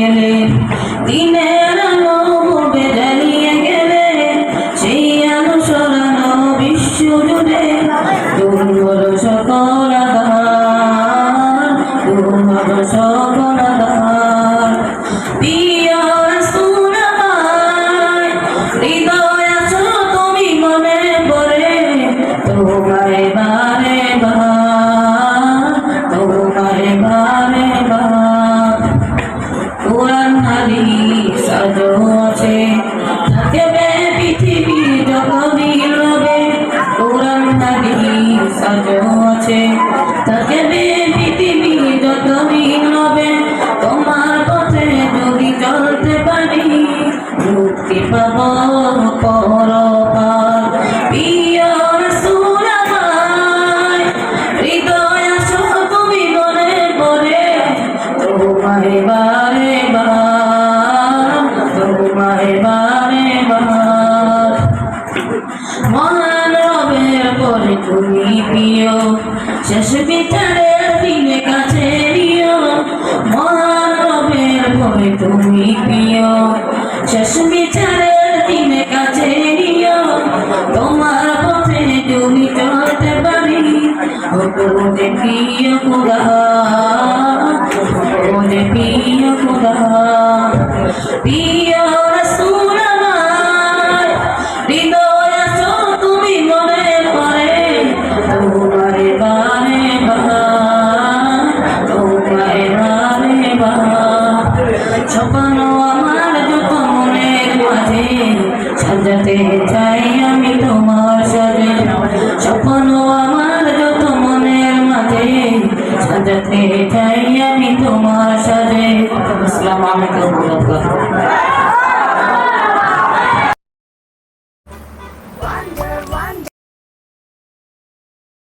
এলে দিনের আলো উঠে জ্বালিয়ে গেলে সেই আলো সরানো বিশ্ব জুড়ে দূর হলো সকল আধার, দূর হলো সকল আধার। প্রিয় রাসূল আমার হৃদয় আছো তুমি মনে পড়ে তোমায় বারে বার, তোমায় বারে বার। কোরআন হাদিস আজও আছে থাকবে পৃথিবী যতদিন রবে, কোরআন হাদিস আজও আছে থাকবে পৃথিবী যতদিন রবে। তোমার পথে যদি চলতে পারি মুক্তি পাবো পরকাল। প্রিয় রাসূল আমার হৃদয় আছো তুমি মনে পড়ে তোমায় বারে বার, তোমায় বারে বার। মহান রবের পরে তুমি প্রিয় শেষ বিচারের দিনে কাছে নিও, মহান রবের পরে তুমি প্রিয় শেষ বিচারের দিনে কাছে নিও। তোমার পথে যদি চলতে পারি ওরে প্রিয় খোদা, ওরে প্রিয় খোদা। প্রিয় রাসূল আমার হৃদয় আছো তুমি মনে পড়ে তোমায় বারে বার, তোমায় বারে বার। স্বপ্ন আমার যত মনের মাঝে সাজাতে চাই আমি তোমার সাজে, স্বপ্ন আমার যত মনের মাঝে সাজাতে